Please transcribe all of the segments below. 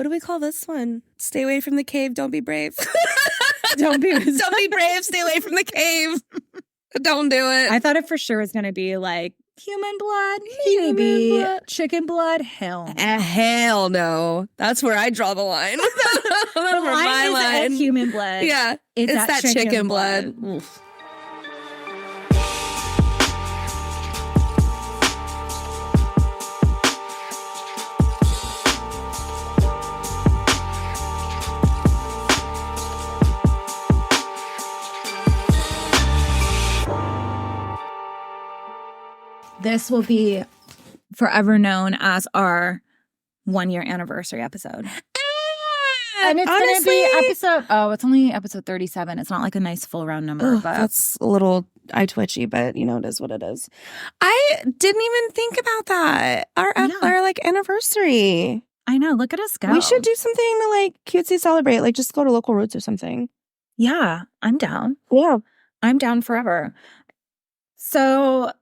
What do we call this one? Stay away from the cave. Don't be brave. Don't be brave. Stay away from the cave. Don't do it. I thought it for sure was going to be like human blood, maybe. Chicken blood, hell no. Hell no. That's where I draw the line. The line is at human blood. Yeah. It's that chicken blood. Oof. This will be forever known as our 1-year anniversary episode. And it's going to be it's only episode 37. It's not like a nice full round number. But that's a little eye-twitchy, but it is what it is. I didn't even think about that. Our like anniversary. I know. Look at us go. We should do something to like cutesy celebrate. Like just go to Local Roots or something. Yeah, I'm down. Yeah. I'm down forever. So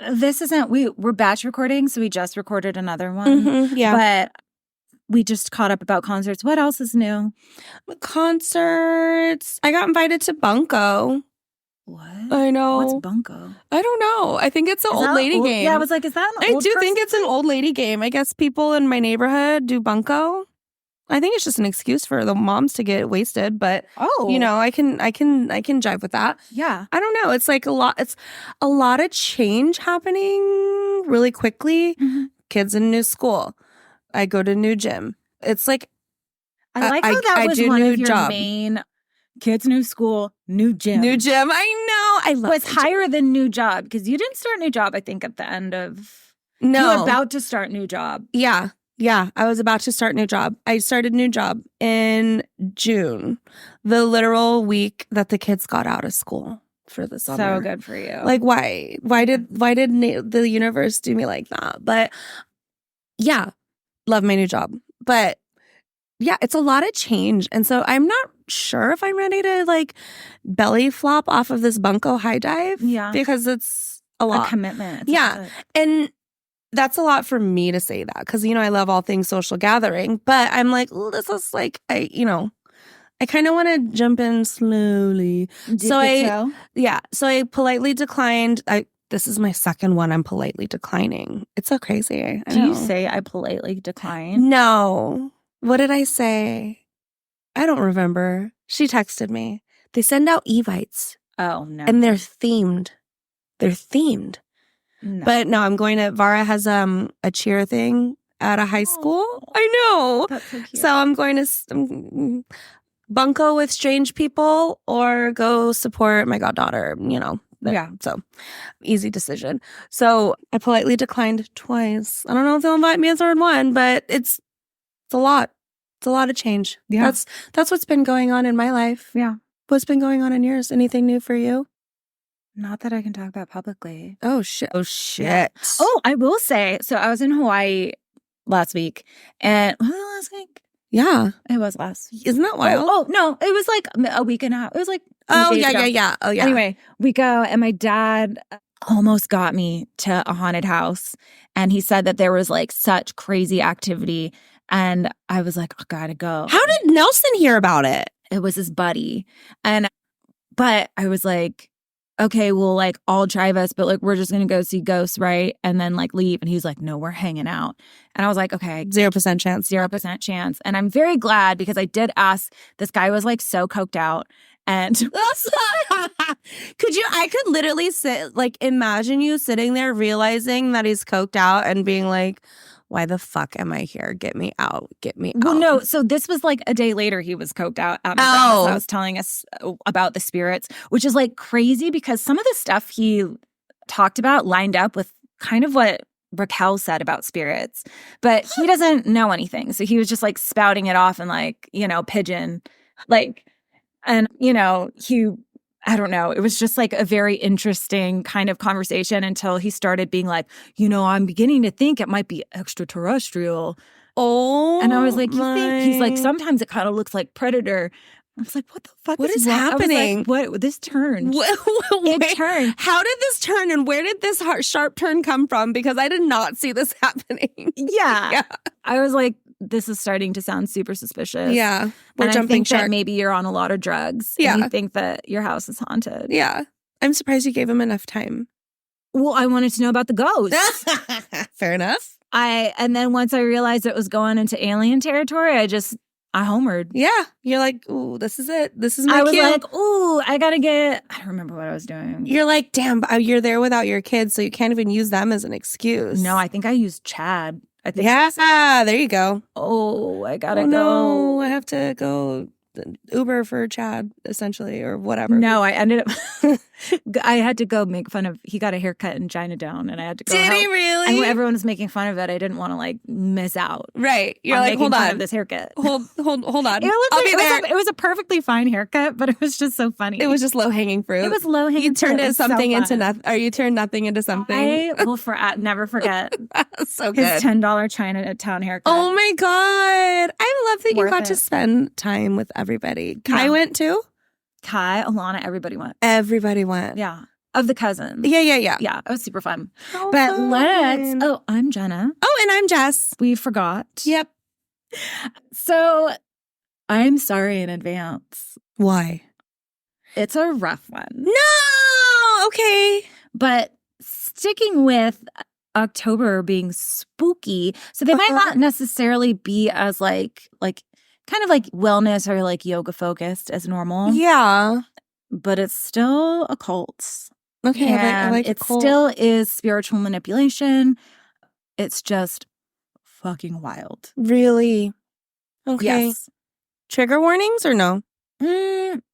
this isn't, we're batch recording, so we just recorded another one. Mm-hmm, yeah. But we just caught up about concerts. What else is new? Concerts. I got invited to Bunko. What? I know. What's Bunko? I don't know. I think it's an old lady game. Yeah, I was like, is that an old I do think it's an old lady game. I guess people in my neighborhood do Bunko. I think it's just an excuse for the moms to get wasted, but I can jive with that. Yeah. I don't know. It's like a lot of change happening really quickly. Mm-hmm. Kids in new school. I go to new gym. It's like I like how that was one of your main kids, new school, new gym. New gym. I know. I love it. Was higher than new job because you didn't start new job, I think, at the end of No. You were about to start new job. Yeah. Yeah, I was about to start new job. I started new job in June, the literal week that the kids got out of school for the summer. So good for you. Like, why? Why did the universe do me like that? But yeah, love my new job. But yeah, it's a lot of change, and so I'm not sure if I'm ready to like belly flop off of this Bunko high dive. Yeah, because it's a lot. A commitment. And that's a lot for me to say that because, I love all things social gathering. But I'm like, this is like, I kind of want to jump in slowly. So I politely declined. This is my second one I'm politely declining. It's so crazy. Do you say I politely decline? No. What did I say? I don't remember. She texted me. They send out Evites. Oh, no. And they're themed. No. But no, I'm going to, Vara has a cheer thing at a high school. I know. That's so cute. So I'm going to Bunko with strange people or go support my goddaughter, Yeah. So easy decision. So I politely declined twice. I don't know if they'll invite me a third one, but it's a lot. It's a lot of change. Yeah. That's what's been going on in my life. Yeah. What's been going on in yours? Anything new for you? Not that I can talk about publicly. Oh, shit. Yeah. Oh, I will say, so I was in Hawaii last week. And was it last week? Yeah. It was last week. Isn't that wild? Oh, no. It was like a week and a half. It was like Oh, days ago. yeah. Oh, yeah. Anyway, we go and my dad almost got me to a haunted house. And he said that there was like such crazy activity. And I was like, I gotta go. How did Nelson hear about it? It was his buddy. But I was like, okay, well, like, I'll drive us, but like, we're just going to go see ghosts, right? And then like leave. And he's like, no, we're hanging out. And I was like, okay. 0% chance. 0% chance. And I'm very glad because I did ask, this guy was like so coked out. And I could literally imagine you sitting there realizing that he's coked out and being like, why the fuck am I here? Get me out. Well, no. So this was like a day later he was coked out at my grandma's house telling us about the spirits, which is like crazy because some of the stuff he talked about lined up with kind of what Raquel said about spirits. But he doesn't know anything. So he was just like spouting it off and like, pigeon. Like, and, I don't know. It was just like a very interesting kind of conversation until he started being like, I'm beginning to think it might be extraterrestrial. Oh, and I was like, you think? He's like, sometimes it kind of looks like Predator. I was like, what the fuck is happening? Like, what? This turned. It turned. How did this turn and where did this sharp turn come from? Because I did not see this happening. Yeah. I was like, this is starting to sound super suspicious. Yeah. We're And jumping I think shark. that maybe you're on a lot of drugs. Yeah. And you think that your house is haunted. Yeah. I'm surprised you gave him enough time. Well, I wanted to know about the ghosts. Fair enough. And then once I realized it was going into alien territory, I homered. Yeah. You're like, ooh, this is it. This is my I was cue. like, ooh, I don't remember what I was doing. You're like, damn, you're there without your kids, so you can't even use them as an excuse. No, I think I used Chad. I think. Yeah, there you go. Oh, I gotta go. No, I have to go Uber for Chad, essentially, or whatever. No, I ended up, I had to go make fun of, he got a haircut in Chinatown and I had to go Did help. he really? And when everyone was making fun of it, I didn't want to like miss out. Right. You're on like, making hold fun on. of this haircut. Hold on. I'll be there. It was a perfectly fine haircut, but it was just so funny. It was just low-hanging fruit. It was low-hanging fruit. You turned something into nothing, or you turned nothing into something. I will never forget so good. his $10 Chinatown haircut. Oh my God. I love that you got to it. spend time with everybody. Kai went too? Kai, Alana, everybody went. Everybody went. Yeah. Of the cousins. Yeah. Yeah, it was super fun. How but fun. I'm Jenna. Oh, and I'm Jess. We forgot. Yep. So I'm sorry in advance. Why? It's a rough one. No! Okay. But sticking with October being spooky, so they might not necessarily be as like kind of like wellness or like yoga focused as normal. Yeah. But it's still a cult. Okay. And I like it still is spiritual manipulation. It's just fucking wild. Really? Okay. Yes. Trigger warnings or no?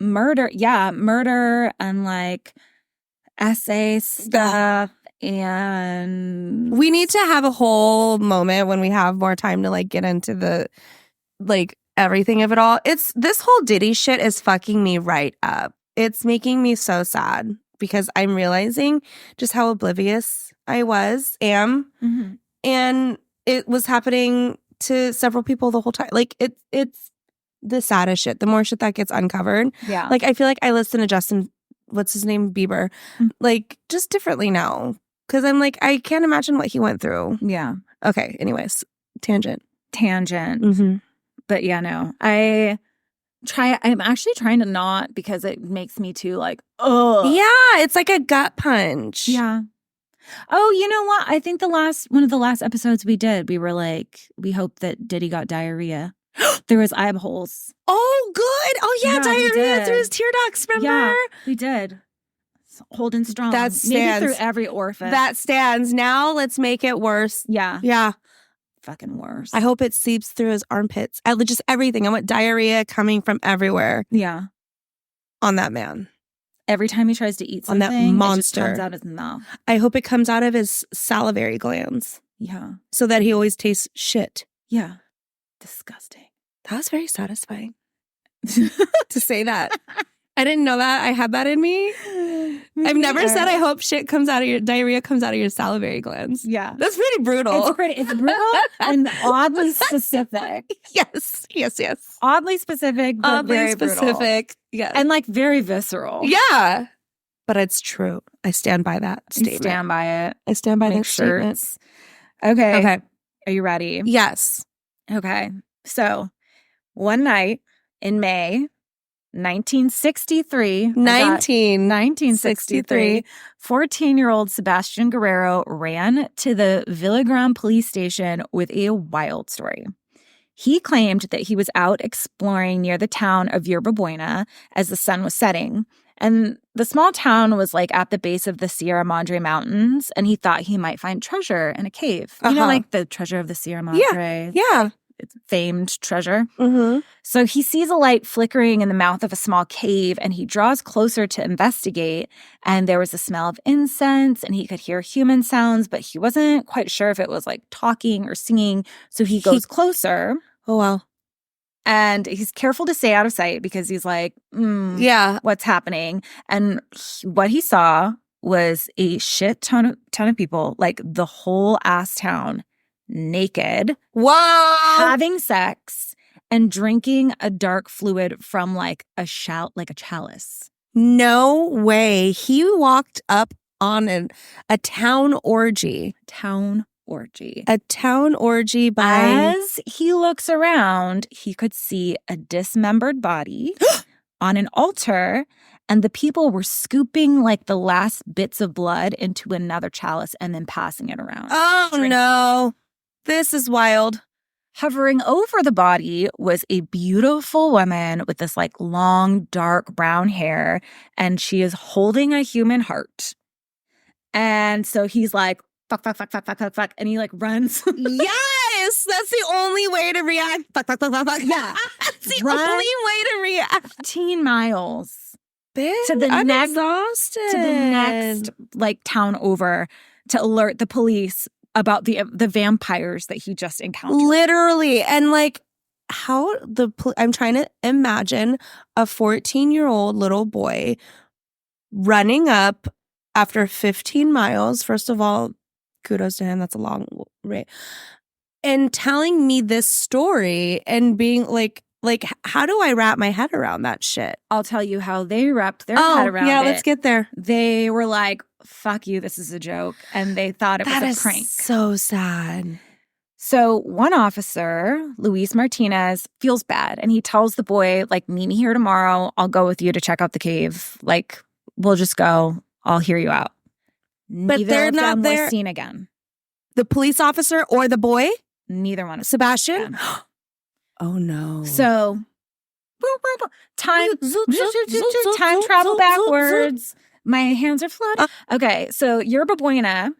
Murder. Yeah. Murder and like essay stuff. And we need to have a whole moment when we have more time to like get into the like everything of it all. It's this whole Diddy shit is fucking me right up. It's making me so sad because I'm realizing just how oblivious I am. Mm-hmm. And it was happening to several people the whole time. Like it's the saddest shit. The more shit that gets uncovered. Yeah. Like I feel like I listen to Justin, what's his name? Bieber, like just differently now. Cause I'm like, I can't imagine what he went through. Yeah. Okay. Anyways, tangent. Mm-hmm. But yeah, no. I'm actually trying to not because it makes me too like, oh. Yeah. It's like a gut punch. Yeah. Oh, you know what? I think one of the last episodes we did, we were like, we hope that Diddy got diarrhea. There was eye holes. Oh, good. Oh, yeah. Diarrhea through his tear ducts, remember? Yeah, we did. Holding strong. That stands. Maybe through every orifice. That stands. Now let's make it worse. Yeah. Yeah. Fucking worse. I hope it seeps through his armpits. Just everything. I want diarrhea coming from everywhere. Yeah. On that man. Every time he tries to eat something, on that monster. It just comes out his mouth. I hope it comes out of his salivary glands. Yeah. So that he always tastes shit. Yeah. Disgusting. That was very satisfying to say that. I didn't know that I had that in me. I've never said I hope diarrhea comes out of your salivary glands. Yeah. That's pretty brutal. It's brutal and oddly specific. Yes. Oddly specific, but oddly very specific. Brutal. Yeah. And like very visceral. Yeah. But it's true. I stand by that statement. I stand by it. I stand by that statement. Okay. Are you ready? Yes. Okay. So one night in May 1963, 14-year-old Sebastian Guerrero ran to the Villagrán police station with a wild story. He claimed that he was out exploring near the town of Yerba Buena as the sun was setting. And the small town was like at the base of the Sierra Madre Mountains, and he thought he might find treasure in a cave. You know, like the treasure of the Sierra Madre. Yeah. It's famed treasure. Mm-hmm. So he sees a light flickering in the mouth of a small cave, and he draws closer to investigate. And there was a smell of incense, and he could hear human sounds, but he wasn't quite sure if it was like talking or singing. So he goes closer. Oh, wow. And he's careful to stay out of sight because he's like, what's happening? And what he saw was a shit ton of people, like the whole ass town, naked, having sex, and drinking a dark fluid from like a chalice. No way. He walked up on a town orgy. Town orgy. A town orgy by... As he looks around, he could see a dismembered body on an altar, and the people were scooping like the last bits of blood into another chalice and then passing it around. Oh, no. This is wild. Hovering over the body was a beautiful woman with this like long, dark brown hair, and she is holding a human heart. And so he's like, fuck, fuck, fuck, fuck, fuck, fuck, fuck, and he like runs. Yes, that's the only way to react. Fuck, fuck, fuck, fuck, fuck. Yeah. That's the only way to react. 15 miles Bitch, to the I'm next exhausted. to the next like town over to alert the police about the vampires that he just encountered. Literally. And like how I'm trying to imagine a 14-year-old little boy running up after 15 miles. First of all, kudos to him. That's a long way. And telling me this story and being like, how do I wrap my head around that shit? I'll tell you how they wrapped their head around it. Yeah, let's get there. They were like, fuck you, this is a joke. And they thought it was a prank. So sad. So one officer, Luis Martinez, feels bad. And he tells the boy, like, meet me here tomorrow. I'll go with you to check out the cave. Like, we'll just go. I'll hear you out. But Neither they're of not them there. was seen again. The police officer or the boy? Neither one of Sebastian? them. Oh, no. So, time travel backwards. My hands are flooding. Okay, so Yerba Buena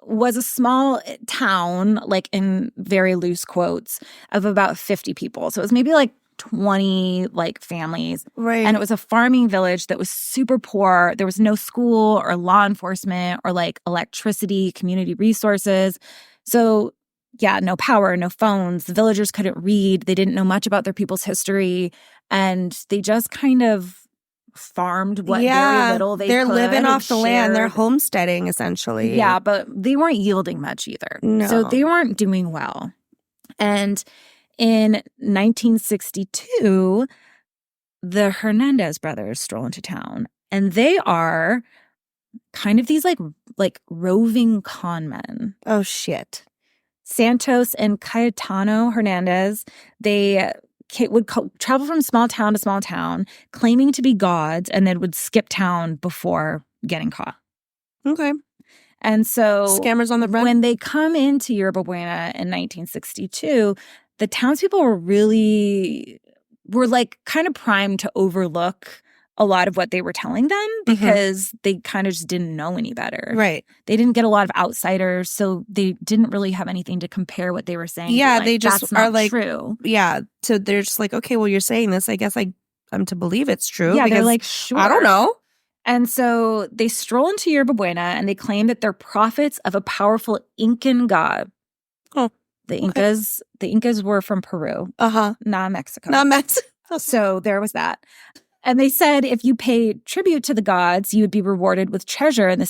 was a small town, like in very loose quotes, of about 50 people. So it was maybe like 20 like families. Right. And it was a farming village that was super poor. There was no school or law enforcement or like electricity, community resources. So yeah, no power, no phones. The villagers couldn't read. They didn't know much about their people's history. And they just kind of farmed what very little they could. They're living off the land. They're shared. homesteading, essentially. Yeah, but they weren't yielding much either. No. So they weren't doing well. And in 1962, the Hernandez brothers stroll into town. And they are kind of these like roving con men. Oh, shit. Santos and Cayetano Hernandez, they would travel from small town to small town, claiming to be gods, and then would skip town before getting caught. Okay. And so Scammers on the run. when they come into Yerba Buena in 1962, the townspeople were like kind of primed to overlook a lot of what they were telling them because they kind of just didn't know any better. Right. They didn't get a lot of outsiders, so they didn't really have anything to compare what they were saying. Yeah, like, they just that's are not like, true. Yeah. So they're just like, okay, well, you're saying this. I guess I'm to believe it's true. Yeah, they're because like, sure. I don't know. And so they stroll into Yerba Buena and they claim that they're prophets of a powerful Incan god. Oh. The Incas were from Peru. Uh-huh. Not Mexico. Not Mexico. So there was that. And they said if you paid tribute to the gods, you would be rewarded with treasure in the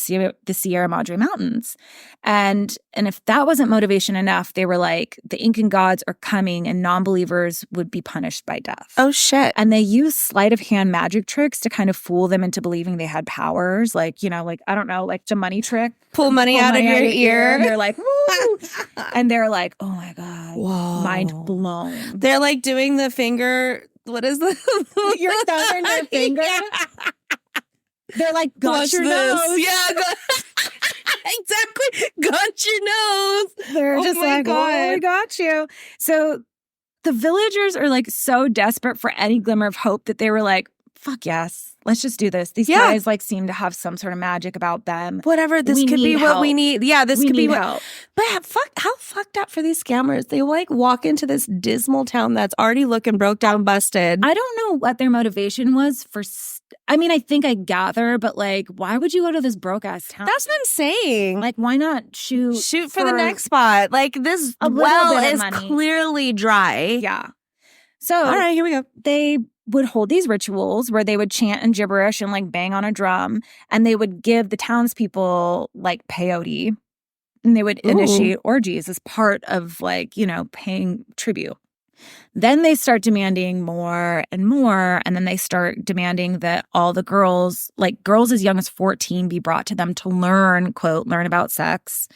Sierra Madre Mountains. And if that wasn't motivation enough, they were like, the Incan gods are coming and non-believers would be punished by death. Oh, shit. And they used sleight of hand magic tricks to kind of fool them into believing they had powers. Like, I don't know, like the money trick. Pull money out of your ear. And they're like, woo! And they're like, oh my God. Whoa. Mind blown. They're like doing the finger... What is the your thumb and your finger? Yeah. They're like, got your nose. Yeah, exactly. Got your nose. They're Oh just my like, God. oh, we got you. So the villagers are like so desperate for any glimmer of hope that they were like, fuck yes, let's just do this. These guys like seem to have some sort of magic about them. Whatever, this We could be need what help. we need. Yeah, this We could be need what. help. But how fucked up for these scammers? They like walk into this dismal town that's already looking broke down, busted. I don't know what their motivation was for. I think I gather, but like, why would you go to this broke ass town? That's what I'm saying. Like, why not shoot for the next spot? Like this a little well bit of is money. clearly dry. Yeah. So All right, here we go. they would hold these rituals where they would chant in gibberish and like bang on a drum, and they would give the townspeople like peyote, and they would initiate orgies as part of like, paying tribute. Then they start demanding more and more. And then they start demanding that all the girls, like girls as young as 14, be brought to them to learn, quote, learn about sex.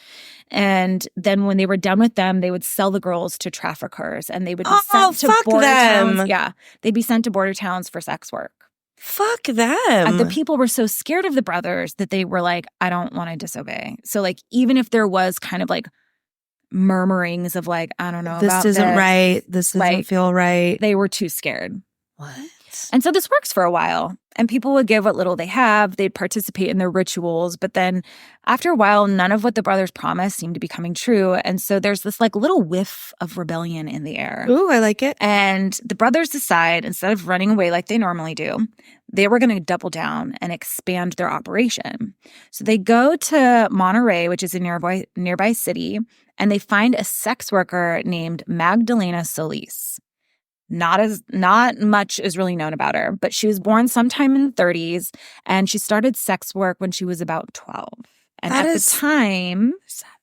And then when they were done with them, they would sell the girls to traffickers and they would be sent to border towns. Yeah. They'd be sent to border towns for sex work. Fuck them. And the people were so scared of the brothers that they were like, I don't want to disobey. So like, even if there was kind of like murmurings of like, I don't know, this isn't right. This doesn't like, feel right. They were too scared. What? And so this works for a while. And people would give what little they have. They'd participate in their rituals. But then after a while, none of what the brothers promised seemed to be coming true. And so there's this like little whiff of rebellion in the air. Ooh, I like it. And the brothers decide, instead of running away like they normally do, they were going to double down and expand their operation. So they go to Monterey, which is a nearby city, and they find a sex worker named Magdalena Solis. Not much is really known about her, but she was born sometime in the 30s, and she started sex work when she was about 12. And the time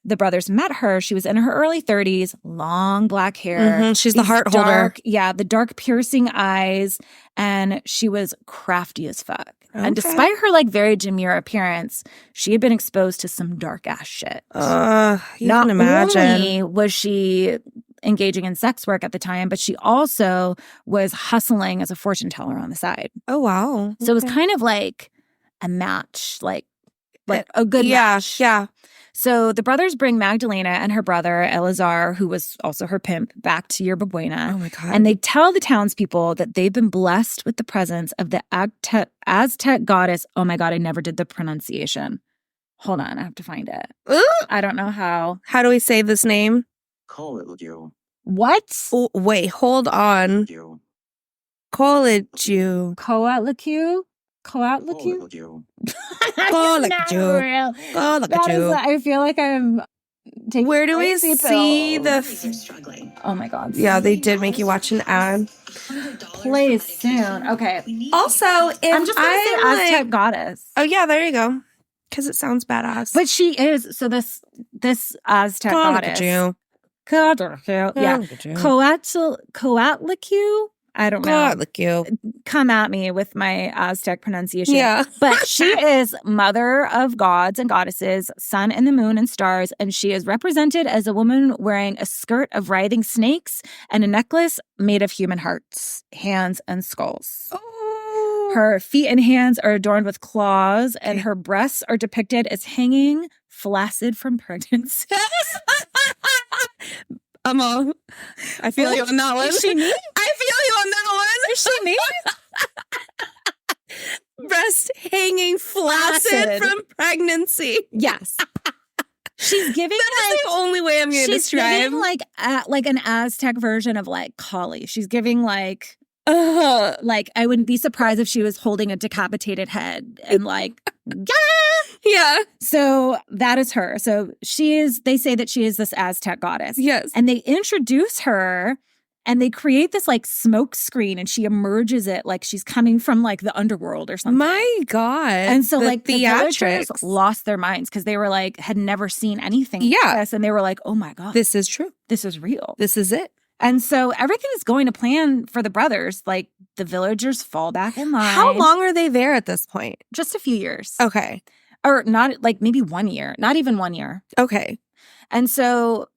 the brothers met her, she was in her early 30s, long black hair. Mm-hmm. She's the heart holder. Yeah, the dark piercing eyes, and she was crafty as fuck. Okay. And despite her like very demure appearance, she had been exposed to some dark ass shit. You can imagine. Not only was she engaging in sex work at the time, but she also was hustling as a fortune teller on the side. Oh, wow. So it was kind of like a match, like a good match. Yeah. So the brothers bring Magdalena and her brother, Eleazar, who was also her pimp, back to Yerba Buena. Oh, my God. And they tell the townspeople that they've been blessed with the presence of the Aztec goddess. Oh, my God, I never did the pronunciation. Hold on, I have to find it. I don't know how. How do we say this name? What? Oh, wait, hold on. Coatlicue. I feel like I'm taking. Where do we see the? Oh my God! Yeah, they did make you watch an ad. Play soon. Okay. Also, if I'm just gonna say Aztec goddess. Oh yeah, there you go. Because it sounds badass. But she is. So this Aztec goddess. Yeah. Coatlicue. I don't know. Come at me with my Aztec pronunciation. Yeah. But she is mother of gods and goddesses, sun and the moon and stars, and she is represented as a woman wearing a skirt of writhing snakes and a necklace made of human hearts, hands, and skulls. Oh. Her feet and hands are adorned with claws, and her breasts are depicted as hanging flaccid from pregnancy. I feel you on that one. Is she me? I feel you on that one. Is she me? Breast hanging flaccid from pregnancy. Yes. She's giving that is the only way I'm going to describe. She's giving like an Aztec version of like Kali. She's giving like I wouldn't be surprised if she was holding a decapitated head and like yeah. So that is her. So they say that she is this Aztec goddess. Yes. And they introduce her and they create this like smoke screen and she emerges it like she's coming from like the underworld or something. My God. And so the theatrics villagers lost their minds because they were like, had never seen anything like this. And they were like, oh my God. This is true. This is real. This is it. And so everything is going to plan for the brothers. Like the villagers fall back in line. How long are they there at this point? Just a few years. Okay. Or not like maybe 1 year, not even 1 year. Okay. And so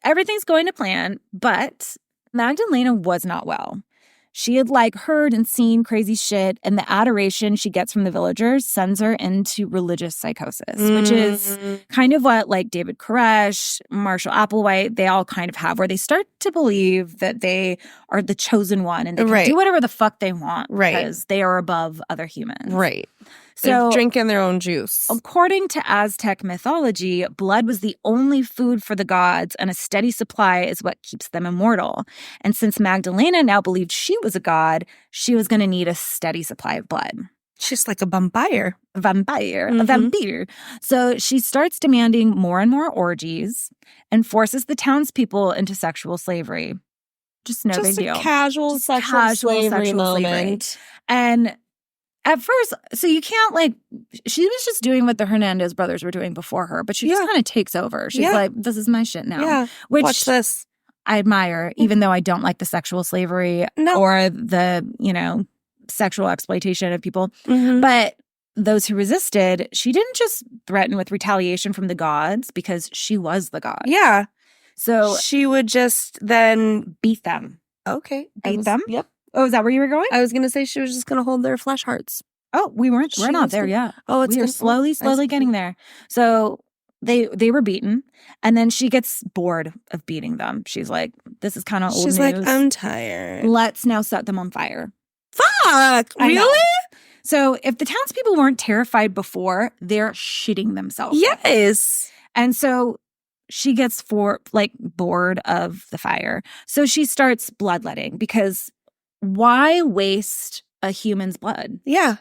everything's going to plan, but Magdalena was not well. She had like heard and seen crazy shit, and the adoration she gets from the villagers sends her into religious psychosis, which is kind of what like David Koresh, Marshall Applewhite, they all kind of have, where they start to believe that they are the chosen one and they can do whatever the fuck they want because they are above other humans. Right. So they're drinking their own juice. According to Aztec mythology, blood was the only food for the gods, and a steady supply is what keeps them immortal. And since Magdalena now believed she was a god, she was going to need a steady supply of blood. She's like a vampire. A vampire. So she starts demanding more and more orgies and forces the townspeople into sexual slavery. Just no big deal. Casual sexual slavery. And at first, so you can't like, she was just doing what the Hernandez brothers were doing before her, but she just kind of takes over. She's like, this is my shit now. Yeah. Which, watch this. I admire, even though I don't like the sexual slavery or the, sexual exploitation of people. Mm-hmm. But those who resisted, she didn't just threaten with retaliation from the gods because she was the god. Yeah. So she would just then beat them. Okay. Beat them? Yep. Oh, is that where you were going? I was going to say she was just going to hold their flesh hearts. Oh, we're not there yet. Oh, it's we are slowly getting there. So they were beaten, and then she gets bored of beating them. She's like, this is kind of old news. She's like, I'm tired. Let's now set them on fire. Fuck! Really? So if the townspeople weren't terrified before, they're shitting themselves. Yes. And so she gets bored of the fire. So she starts bloodletting, because why waste a human's blood? Yeah.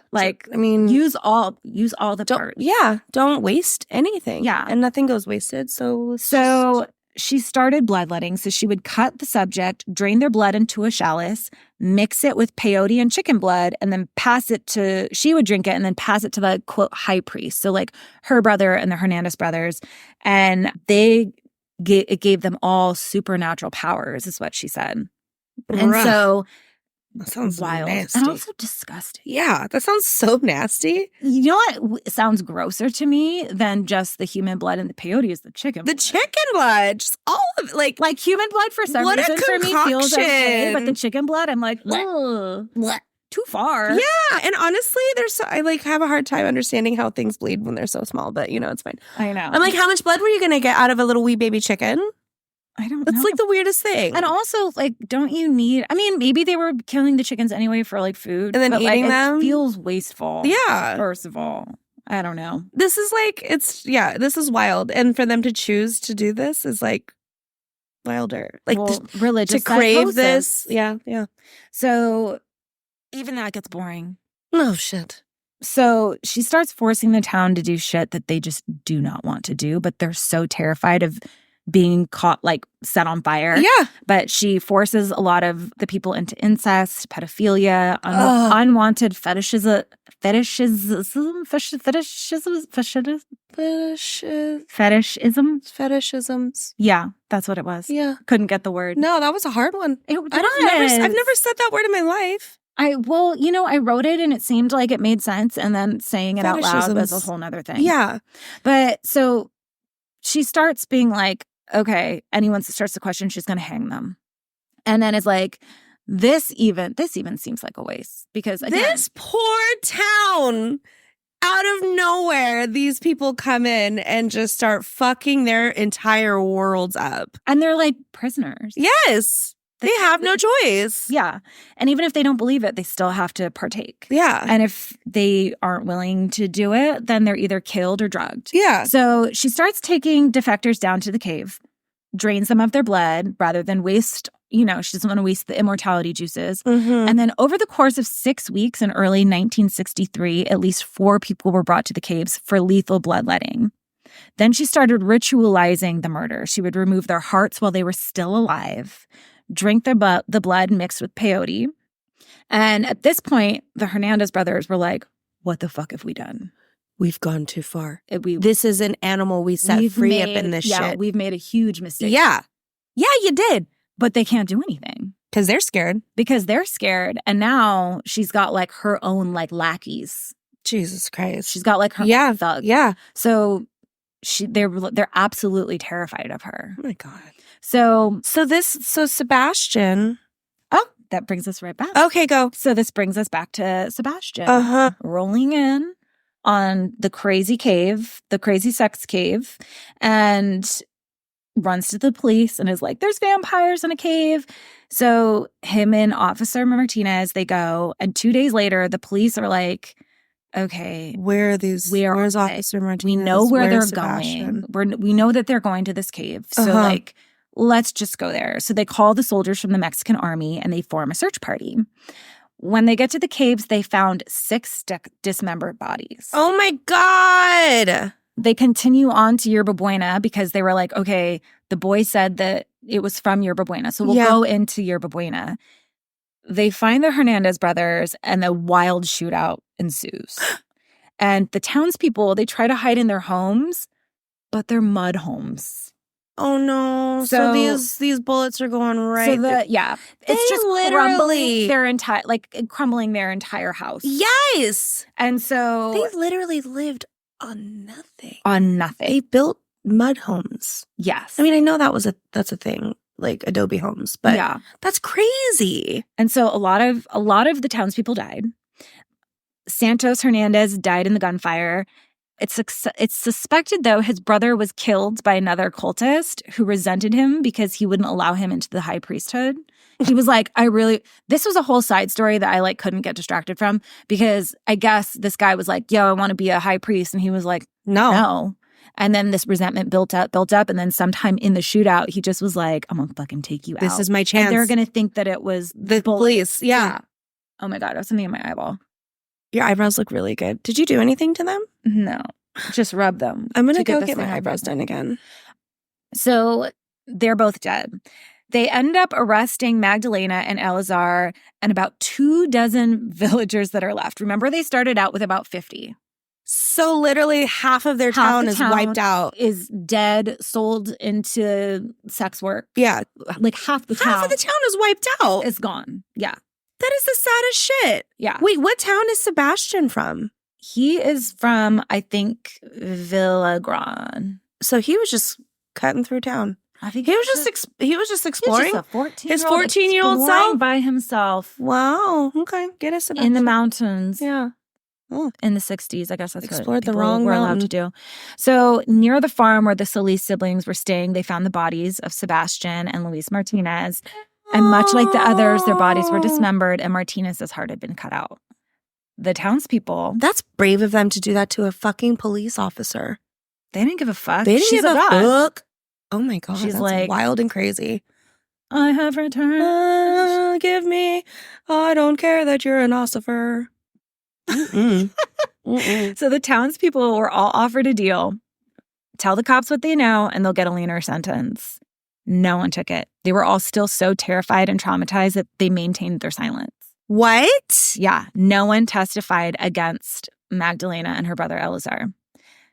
Use all the parts. Yeah. Don't waste anything. Yeah. And nothing goes wasted. So she started bloodletting. So she would cut the subject, drain their blood into a chalice, mix it with peyote and chicken blood, and then she would drink it and then pass it to the, quote, high priest. So her brother and the Hernandez brothers. And it gave them all supernatural powers, is what she said. And so that sounds wild. Nasty. And also disgusting. Yeah, that sounds so nasty. You know what sounds grosser to me than just the human blood and the peyote is the chicken blood. The chicken blood, just all of it. Like human blood for some reason for me feels okay, but the chicken blood, I'm like, ugh, too far. Yeah, and honestly, I have a hard time understanding how things bleed when they're so small, but it's fine. I know. I'm like, how much blood were you gonna get out of a little wee baby chicken? I don't know. That's the weirdest thing. And also, don't you need... I mean, maybe they were killing the chickens anyway for, food. And then eating them? It feels wasteful. Yeah. First of all. I don't know. This is this is wild. And for them to choose to do this is, wilder. Religious to crave psychosis. this. Yeah. So, even that gets boring. Oh, shit. So she starts forcing the town to do shit that they just do not want to do, but they're so terrified of being caught, set on fire. Yeah. But she forces a lot of the people into incest, pedophilia, unwanted fetishisms. Yeah, that's what it was. Yeah. Couldn't get the word. No, that was a hard one. I've never said that word in my life. I wrote it and it seemed like it made sense, and then saying it out loud was a whole nother thing. Yeah. But so she starts being like, okay, anyone that starts to question, she's going to hang them. And then it's like, this even seems like a waste, because again, this poor town, out of nowhere, these people come in and just start fucking their entire worlds up. And they're prisoners. Yes. They have no choice. Yeah. And even if they don't believe it, they still have to partake. Yeah. And if they aren't willing to do it, then they're either killed or drugged. Yeah. So she starts taking defectors down to the cave, drains them of their blood rather than waste, she doesn't want to waste the immortality juices. Mm-hmm. And then over the course of 6 weeks in early 1963, at least 4 people were brought to the caves for lethal bloodletting. Then she started ritualizing the murder. She would remove their hearts while they were still alive, drink the blood mixed with peyote. And at this point, the Hernandez brothers were like, what the fuck have we done? We've gone too far. This is an animal we set free up in this shit. Yeah, we've made a huge mistake. Yeah. Yeah, you did. But they can't do anything. Because they're scared. And now she's got her own lackeys. Jesus Christ. She's got her own thug. Yeah. So they're absolutely terrified of her. Oh my God. So Sebastian. Oh, that brings us right back. Okay, go. So this brings us back to Sebastian. Uh-huh. Rolling in on the crazy sex cave, and runs to the police and is like, there's vampires in a cave. So him and Officer Martinez, they go, and 2 days later, the police are like, okay, where's Officer Martinez? We know where they're Sebastian? going. We know that they're going to this cave. So let's just go there. So they call the soldiers from the Mexican army and they form a search party. When they get to the caves, they found 6 dismembered bodies. Oh my God. They continue on to Yerba Buena because they were like, okay, the boy said that it was from Yerba Buena, so we'll go into Yerba Buena. They find the Hernandez brothers, and the wild shootout ensues. And the townspeople, they try to hide in their homes, but they're mud homes. Oh no! So these bullets are going right. So it's just literally crumbling their entire house. Yes, and so they literally lived on nothing. They built mud homes. Yes, I mean I know that's a thing, like Adobe homes, but that's crazy. And so a lot of the townspeople died. Santos Hernandez died in the gunfire. It's suspected, though, his brother was killed by another cultist who resented him because he wouldn't allow him into the high priesthood. He was like, this was a whole side story that I couldn't get distracted from, because I guess this guy was like, yo, I want to be a high priest. And he was like, no. And then this resentment built up. And then sometime in the shootout, he just was like, I'm going to fucking take you out. This is my chance. And they're going to think that it was the police. Yeah. Oh my God, I have something in my eyeball. Your eyebrows look really good. Did you do anything to them? No, just rub them. I'm going to go get my eyebrows done again. So they're both dead. They end up arresting Magdalena and Eleazar and about 24 villagers that are left. Remember, they started out with about 50. So literally half of their town is wiped out. Is dead, sold into sex work. Yeah. Half the town. Half of the town is wiped out. It's gone. Yeah. That is the saddest shit. Yeah. Wait, what town is Sebastian from? He is from, I think, Villagran. So he was just cutting through town. I think he was just exploring. His 14-year-old self by himself. Wow. Okay. Get us in the mountains. Yeah. Oh. In the 60s, I guess that's explored what the wrong we're allowed to do. So near the farm where the Solis siblings were staying, they found the bodies of Sebastian and Luis Martinez. And much like the others, their bodies were dismembered and Martinez's heart had been cut out. The townspeople... That's brave of them to do that to a fucking police officer. They didn't give a fuck. They didn't give a fuck. Oh my God, she's that's wild and crazy. I have returned. Give me... I don't care that you're an ossifer. So the townspeople were all offered a deal. Tell the cops what they know and they'll get a leaner sentence. No one took it. They were all still so terrified and traumatized that they maintained their silence. What? Yeah. No one testified against Magdalena and her brother Eleazar.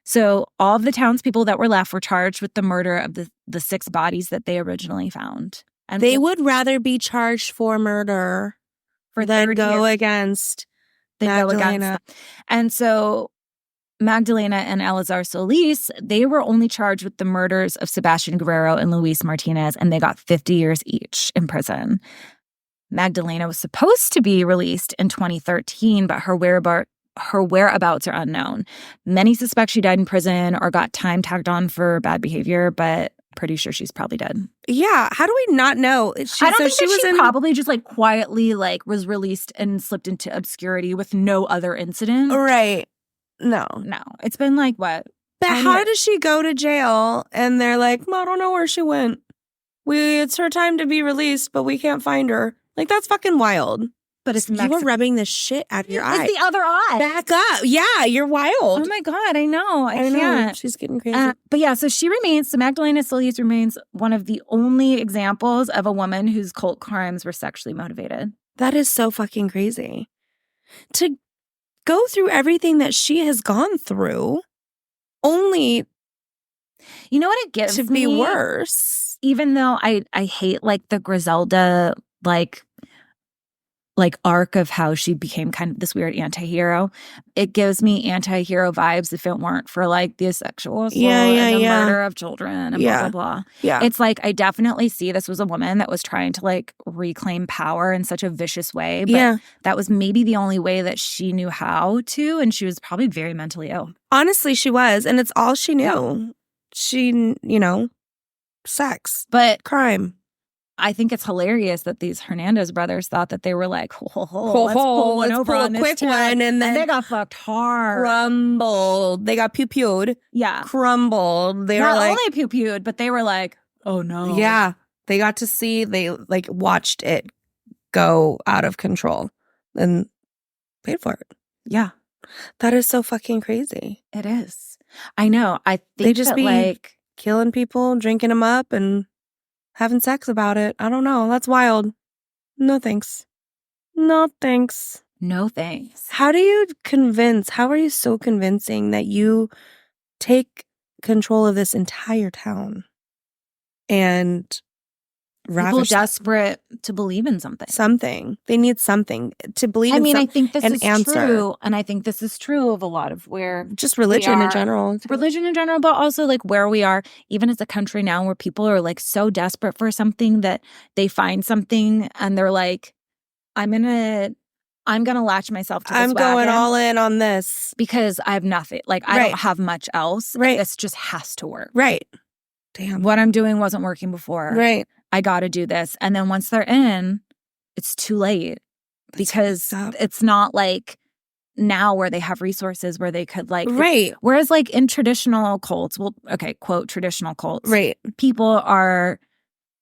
So all of the townspeople that were left were charged with the murder of the 6 bodies that they originally found. And they would rather be charged for murder than go against Magdalena. And so Magdalena and Eleazar Solis, they were only charged with the murders of Sebastian Guerrero and Luis Martinez, and they got 50 years each in prison. Magdalena was supposed to be released in 2013, but her whereabouts are unknown. Many suspect she died in prison or got time tagged on for bad behavior, but pretty sure she's probably dead. Yeah. How do we not know? I don't think she probably just quietly was released and slipped into obscurity with no other incident. Right. No. It's been what? But how does she go to jail and they're like, I don't know where she went. It's her time to be released, but we can't find her. That's fucking wild. But it's you were rubbing the shit out of your eye. It's the other eye. Back up. Yeah, you're wild. Oh my God, I know. I can't. Know. She's getting crazy. But yeah, so Magdalena Solis remains one of the only examples of a woman whose cult crimes were sexually motivated. That is so fucking crazy. To go through everything that she has gone through, only you know what it gives to me? Be worse. Even though I hate the Griselda arc of how she became kind of this weird anti-hero, it gives me anti-hero vibes if it weren't for the sexual assault and the murder of children and blah, blah, blah. Yeah. It's I definitely see this was a woman that was trying to reclaim power in such a vicious way. But that was maybe the only way that she knew how to, and she was probably very mentally ill. Honestly, she was, and it's all she knew. Yeah. She, sex. But crime. I think it's hilarious that these Hernandez brothers thought that they were let's pull one over on this quick one, and then they got fucked hard. Crumbled. They got pew-pewed. Yeah. Crumbled. They Not were only pew-pewed, but they were oh no. Yeah. They got to see, they watched it go out of control and paid for it. Yeah. That is so fucking crazy. It is. I know. I think they just be killing people, drinking them up, and having sex about it. I don't know. That's wild. No thanks. No thanks. No thanks. How are you so convincing that you take control of this entire town? and people ravish them. desperate to believe in something. Something. They need something to believe in. I think this is answer. true. And I think this is true of a lot of where just religion in general. Religion in general, but also like where we are, even as a country now, where people are like so desperate for something that they find something and they're like, I'm gonna latch myself to this I'm wagon going all in on this. because I have nothing. Like I don't have much else. Right. This just has to work. Right. Damn. What I'm doing wasn't working before. Right. I got to do this. And then once they're in, it's too late because it's not like now where they have resources where they could like. Right. Whereas like in traditional cults, well, okay, quote, traditional cults. Right. People are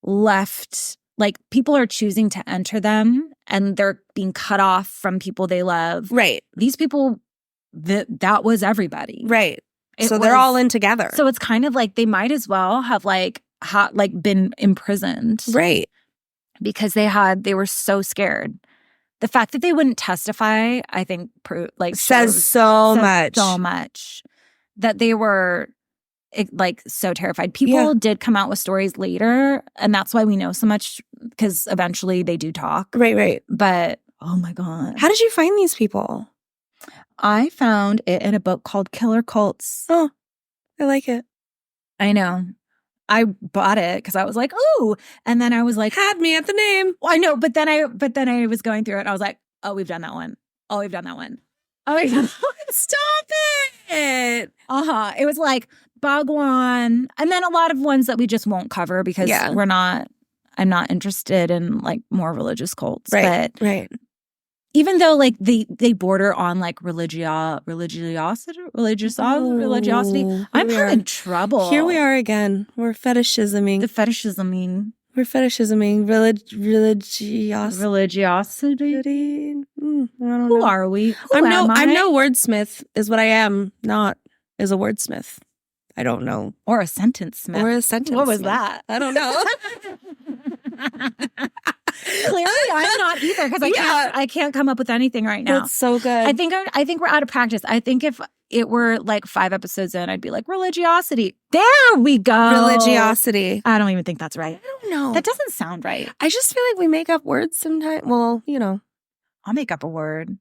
left, like people are choosing to enter them and they're being cut off from people they love. Right. These people, that was everybody. Right. So they're all in together. So it's kind of like they might as well have like been imprisoned. Right. Because they were so scared. The fact that they wouldn't testify, I think, says so much that they were like so terrified. People did come out with stories later, and that's why we know so much because eventually they do talk. Right, right. But oh my God, how did you find these people? I found it in a book called Killer Cults. Oh, I like it. I know. I bought it because I was like, oh, and then I was like, had me at the name. Well, I know, but then I was going through it and I was like, oh, we've done that one. Oh, we've done that one. Oh, stop it. It was like Bhagwan, and then a lot of ones that we just won't cover because I'm not interested in like more religious cults. Right, but right. Even though like they border on like religiosity, I'm having trouble. Here we are again. We're fetishisming. The fetishisming. We're fetishisming. Religiosity. Religiosity. I don't know. Who are we? I'm no wordsmith. Is what I am. Not is a wordsmith. I don't know. Or a sentence smith. What was that? I don't know. Clearly, I'm not either because I can't come up with anything right now. That's so good. I think we're out of practice. I think if it were like 5 episodes in, I'd be like religiosity. There we go. Religiosity. I don't even think that's right. I don't know. That doesn't sound right. I just feel like we make up words sometimes. Well, you know, I'll make up a word.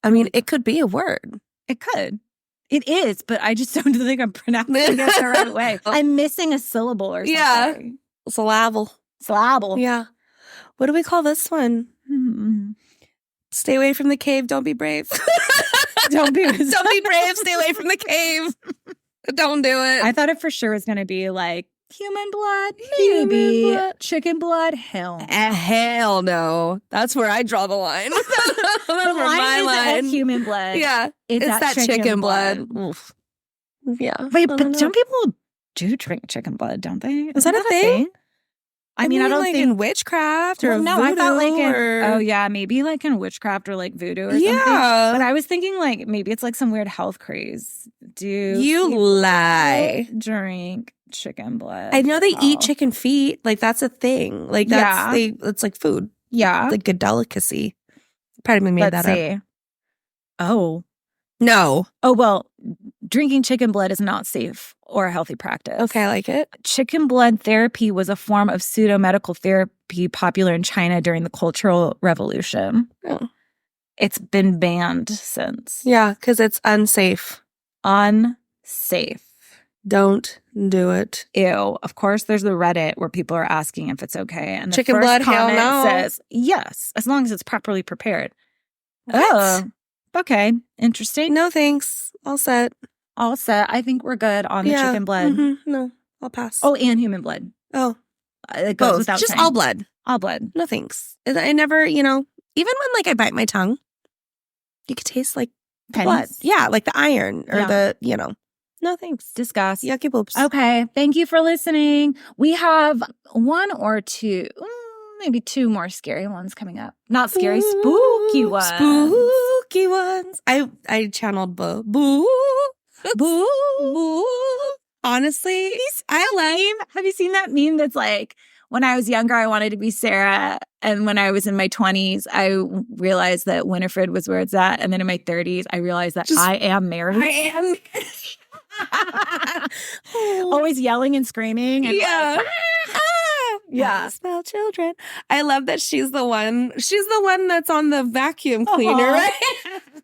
I mean, it could be a word. It could. It is, but I just don't think I'm pronouncing it the right way. I'm missing a syllable or something. Yeah. Syllable. Yeah. What do we call this one? Mm-hmm. Stay away from the cave. Don't be brave. Don't be brave. Stay away from the cave. Don't do it. I thought it for sure was going to be like human blood, maybe chicken blood. Hell, hell no. That's where I draw the line. That's where my line. Human blood. Yeah, it's that chicken blood. Oof. Yeah. Wait, but some people do drink chicken blood, don't they? Is that a thing? I mean, I don't think in witchcraft or no. voodoo I thought like maybe like in witchcraft or like voodoo or something. Yeah, but I was thinking like maybe it's like some weird health craze. Do you lie? Drink chicken blood? I know they eat chicken feet. Like that's a thing. Like it's like food. Yeah, it's like a delicacy. Probably made that up. Oh no. Oh well, drinking chicken blood is not safe or a healthy practice. Okay, I like it. Chicken blood therapy was a form of pseudo-medical therapy popular in China during the Cultural Revolution. Oh. It's been banned since. Yeah, because it's unsafe. Unsafe. Don't do it. Ew. Of course, there's the Reddit where people are asking if it's okay. And the chicken first blood, hell comment no. says, yes, as long as it's properly prepared. What? Oh, okay. Interesting. No thanks. All set. I think we're good on the chicken blood. Mm-hmm. No, I'll pass. Oh, and human blood. Oh. It goes both. without just saying. all blood. All blood. No thanks. I never, even when like I bite my tongue, you could taste like the blood. Yeah, like the iron or the, no thanks. Disgust. Yucky boobs. Okay. Thank you for listening. We have 1 or 2, maybe 2 more scary ones coming up. Not scary, spooky ones. Spooky ones. I channeled boo. Boo. Boo. Boo. Honestly, have you seen that meme that's like, when I was younger, I wanted to be Sarah. And when I was in my 20s, I realized that Winifred was where it's at. And then in my 30s, I realized that I am married. Always yelling and screaming. And yeah. Yeah. I smell children. I love that she's the one that's on the vacuum cleaner, right?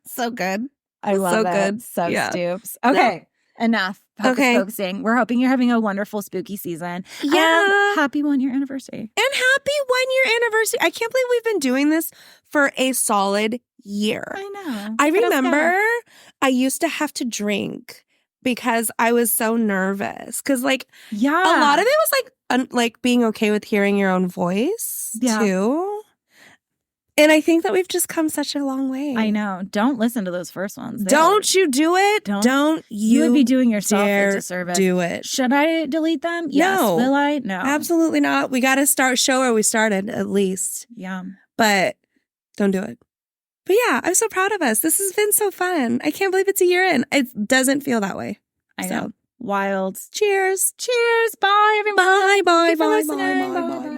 So good. I love so it. good. So Yeah. Stoops. Okay. Enough. Okay. Focusing. We're hoping you're having a wonderful spooky season. Yeah. Happy 1 year anniversary. And happy 1 year anniversary. I can't believe we've been doing this for a solid year. I know. I remember I used to have to drink because I was so nervous. Because like a lot of it was like being okay with hearing your own voice too. And I think that we've just come such a long way. I know. Don't listen to those first ones. Don't you do it. Don't you would be doing yourself a disservice. Do it. Should I delete them? Yes. No. Will I? No. Absolutely not. We got to show where we started at least. Yeah. But don't do it. But yeah, I'm so proud of us. This has been so fun. I can't believe it's a year in. It doesn't feel that way. I know. Wild. Cheers. Cheers. Bye, everyone. Bye, bye, Thank you for bye, listening. bye, bye, bye.